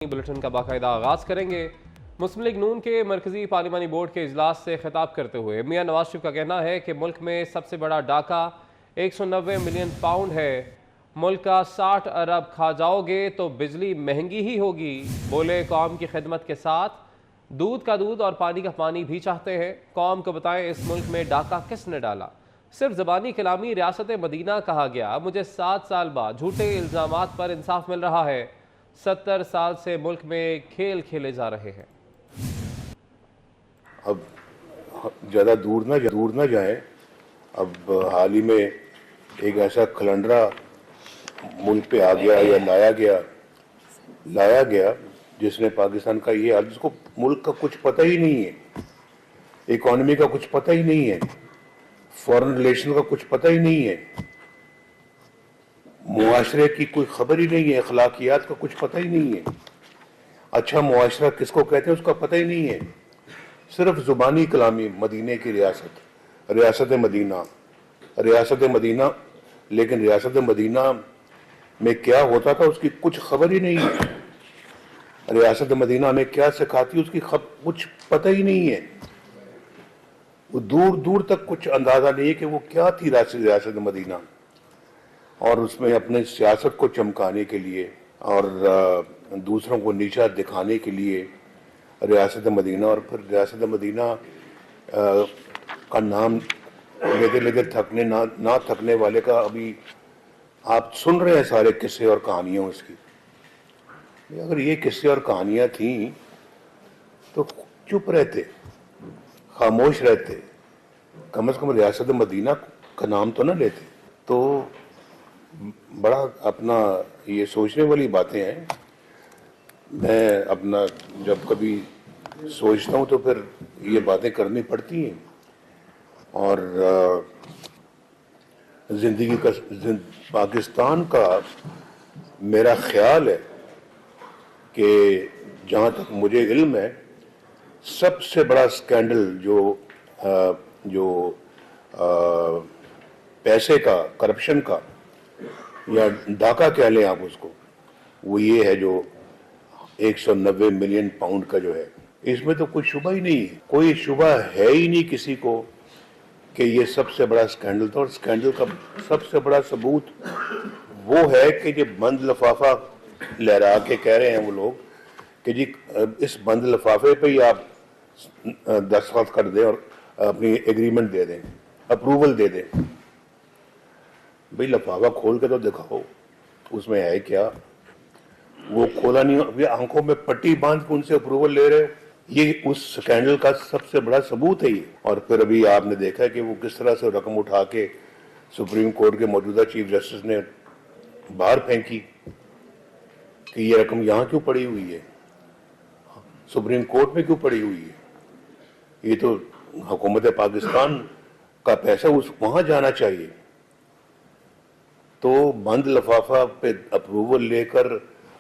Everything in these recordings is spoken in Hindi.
बुलेटिन का बाकायदा आगाज़ करेंगे। मुस्लिम लीग नून के मरकजी पार्लिमानी बोर्ड के इजलास से खिताब करते हुए मियां नवाज शरीफ का कहना है कि मुल्क में सबसे बड़ा डाका 190 मिलियन पाउंड है। मुल्क का 60 अरब खा जाओगे तो बिजली महंगी ही होगी। बोले कौम की खिदमत के साथ दूध का दूध और पानी का पानी भी चाहते हैं। कौम को बताएं इस मुल्क में डाका किसने डाला। सिर्फ ज़बानी कलामी रियासत मदीना कहा गया। मुझे 7 साल बाद झूठे इल्ज़ामात पर इंसाफ मिल रहा है। 70 साल से मुल्क में खेल खेले जा रहे हैं। अब ज़्यादा दूर ना जाए। अब हाल ही में एक ऐसा खलंडरा मुल्क पे आ गया या लाया गया जिसने पाकिस्तान का ये हाल, जिसको मुल्क का कुछ पता ही नहीं है, इकॉनमी का कुछ पता ही नहीं है, फॉरेन रिलेशन का कुछ पता ही नहीं है, मुआशरे की कोई खबर ही नहीं है, अखलाकियात का कुछ पता ही नहीं है, अच्छा मुआशरा किसको कहते हैं उसका पता ही नहीं है। सिर्फ जुबानी कलामी मदीने की रियासत मदीना, लेकिन रियासत मदीना में क्या होता था उसकी कुछ खबर ही नहीं है। रियासत मदीना में क्या सिखाती उसकी कुछ पता ही नहीं है। वो दूर दूर तक कुछ अंदाजा नहीं है कि वो क्या थी रियासत मदीना। और उसमें अपने सियासत को चमकाने के लिए और दूसरों को नीचा दिखाने के लिए रियासत मदीना, और फिर रियासत मदीना का नाम लेते लेते थकने ना थकने वाले का अभी आप सुन रहे हैं सारे किस्से और कहानियां उसकी। अगर ये किस्से और कहानियां थी तो चुप रहते, खामोश रहते, कम से कम रियासत मदीना का नाम तो ना लेते। तो बड़ा अपना ये सोचने वाली बातें हैं। मैं अपना जब कभी सोचता हूँ तो फिर ये बातें करनी पड़ती हैं। और पाकिस्तान का मेरा ख्याल है कि जहाँ तक मुझे इल्म है सबसे बड़ा स्कैंडल जो पैसे का, करप्शन का या डाका कह लें आप उसको, वो ये है जो 190 मिलियन पाउंड का जो है। इसमें तो कोई शुबा ही नहीं है, कोई शुबा है ही नहीं किसी को कि ये सबसे बड़ा स्कैंडल था। और स्कैंडल का सबसे बड़ा सबूत वो है कि जो बंद लिफाफा लहरा के कह रहे हैं वो लोग कि जी इस बंद लिफाफे पे ही आप दस्तखत कर दें और अपनी एग्रीमेंट दे दें, अप्रूवल दे दें। भाई लिफाफा खोल के तो दिखाओ उसमें है क्या। वो खोला नहीं, अभी आंखों में पट्टी बांध के उनसे अप्रूवल ले रहे हो। ये उस स्कैंडल का सबसे बड़ा सबूत है ये। और फिर अभी आपने देखा है कि वो किस तरह से रकम उठा के सुप्रीम कोर्ट के मौजूदा चीफ जस्टिस ने बाहर फेंकी कि ये रकम यहाँ क्यों पड़ी हुई है, सुप्रीम कोर्ट में क्यों पड़ी हुई है। ये तो हुकूमत पाकिस्तान का पैसा वहां जाना चाहिए। तो बंद लिफाफा पे अप्रूवल लेकर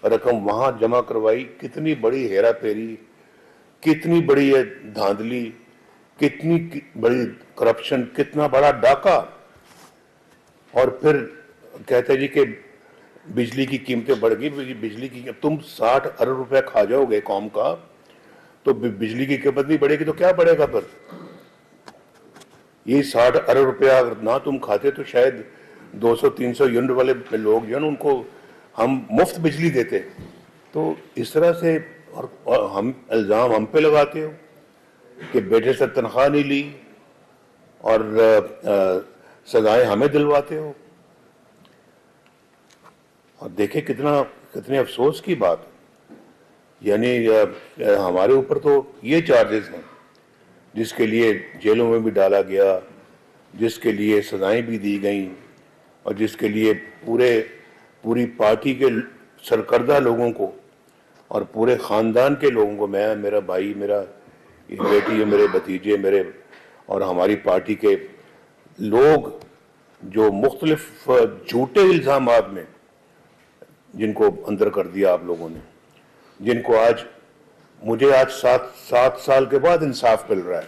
रकम वहां जमा करवाई। कितनी बड़ी हेरा फेरी, कितनी बड़ी है धांधली, कितनी बड़ी करप्शन, कितना बड़ा डाका। और फिर कहते जी कि बिजली की कीमतें बढ़ गई। बिजली की तुम 60 अरब रुपए खा जाओगे कौम का, तो बिजली की कीमत नहीं बढ़ेगी तो क्या बढ़ेगा फिर। ये 60 अरब रुपया अगर ना तुम खाते तो शायद 200-300 यूनिट वाले लोग जो है उनको हम मुफ्त बिजली देते। तो इस तरह से और हम इल्ज़ाम हम पे लगाते हो कि बेटे से तनख्वाह नहीं ली और सजाएं हमें दिलवाते हो। और देखें कितने अफसोस की बात, यानी हमारे ऊपर तो ये चार्जेस हैं जिसके लिए जेलों में भी डाला गया, जिसके लिए सजाएं भी दी गई और जिसके लिए पूरी पार्टी के सरकर्दा लोगों को और पूरे ख़ानदान के लोगों को, मैं, मेरा भाई, मेरा बेटी, मेरे भतीजे, मेरे और हमारी पार्टी के लोग जो मुख्तलिफ झूठे इल्ज़ामात में जिनको अंदर कर दिया आप लोगों ने, जिनको मुझे आज 7 साल के बाद इंसाफ मिल रहा है।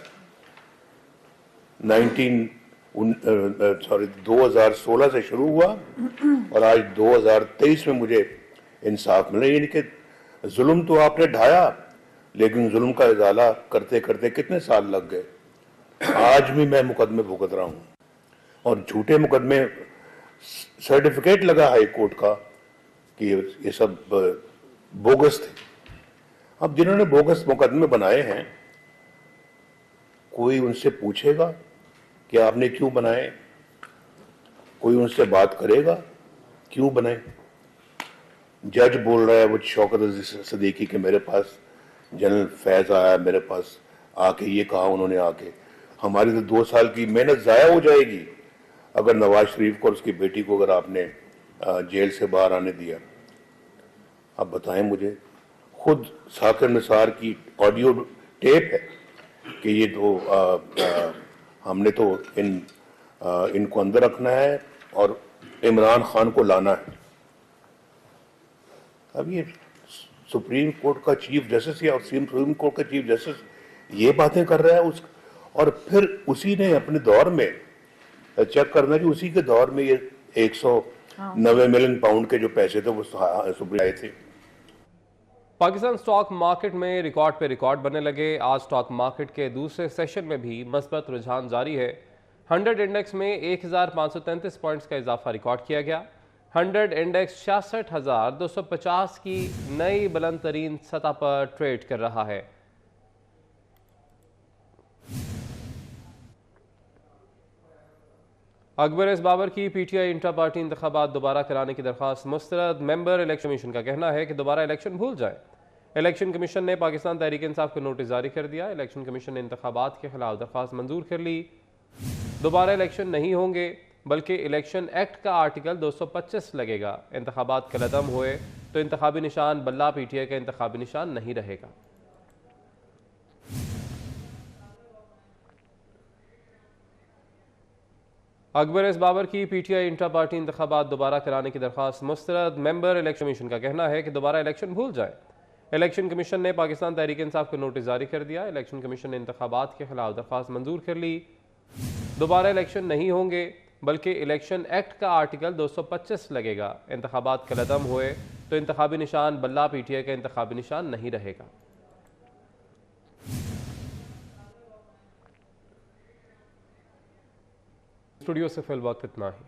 2016 से शुरू हुआ और आज 2023 में मुझे इंसाफ मिला। यानी कि जुल्म तो आपने ढाया, लेकिन जुल्म का इजाला करते करते कितने साल लग गए। आज भी मैं मुकदमे भुगत रहा हूं और झूठे मुकदमे, सर्टिफिकेट लगा हाई कोर्ट का कि ये सब बोगस थे। अब जिन्होंने बोगस मुकदमे बनाए हैं, कोई उनसे पूछेगा कि आपने क्यों बनाए? कोई उनसे बात करेगा क्यों बनाए? जज बोल रहा है वो शौकत अजीज सदीकी के मेरे पास जनरल फैज आया, मेरे पास आके ये कहा उन्होंने, आके हमारी तो 2 साल की मेहनत जाया हो जाएगी अगर नवाज शरीफ को और उसकी बेटी को अगर आपने जेल से बाहर आने दिया। अब बताएं मुझे, खुद साकिर निसार की ऑडियो टेप है कि ये तो हमने तो इनको अंदर रखना है और इमरान खान को लाना है। अब ये सुप्रीम कोर्ट का चीफ जस्टिस या सुप्रीम कोर्ट का चीफ जस्टिस ये बातें कर रहा है और फिर उसी ने अपने दौर में चेक करना कि उसी के दौर में ये 190 मिलियन पाउंड के जो पैसे थे वो सुप्रीम आए थे। पाकिस्तान स्टॉक मार्केट में रिकॉर्ड पे रिकॉर्ड बनने लगे। आज स्टॉक मार्केट के दूसरे सेशन में भी मस्बत रुझान जारी है। 100 इंडेक्स में 1533 पॉइंट्स का इजाफा रिकॉर्ड किया गया। 100 इंडेक्स 66,250 की नई बुलंद तरीन सतह पर ट्रेड कर रहा है। अकबर एस बाबर की पीटीआई इंट्रा पार्टी इंतखाबात दोबारा कराने की दरख्वास्त मुस्तरद। मेंबर इलेक्शन कमीशन का कहना है कि दोबारा इलेक्शन भूल जाए। इलेक्शन कमीशन ने पाकिस्तान तहरीक इंसाफ को नोटिस जारी कर दिया। इलेक्शन कमीशन ने इंतखाबात के खिलाफ दरख्वास्त मंजूर कर ली। दोबारा इलेक्शन नहीं होंगे बल्कि इलेक्शन एक्ट का आर्टिकल 225 लगेगा। इंतखाबात कलअदम हुए तो इंतखाबी निशान बल्ला पीटीआई का इंतखाबी निशान नहीं रहेगा। अकबर एस बाबर की पीटीआई इंट्रा पार्टी इंतखाबात दोबारा कराने की दरख्वास्त मुस्तरद। मेंबर इलेक्शन कमीशन का कहना है कि दोबारा इलेक्शन भूल जाए। इलेक्शन कमीशन ने पाकिस्तान तहरीक इंसाफ को नोटिस जारी कर दिया। इलेक्शन कमीशन ने इंतखाबात के खिलाफ दरख्वास्त मंजूर कर ली। दोबारा इलेक्शन नहीं होंगे बल्कि इलेक्शन एक्ट का आर्टिकल 225 लगेगा। इंतखाबात कलअदम हुए तो इंतखाबी निशान बल्ला पीटीआई का इंतखाबी निशान नहीं रहेगा। स्टूडियो से फिल वक्त इतना ही।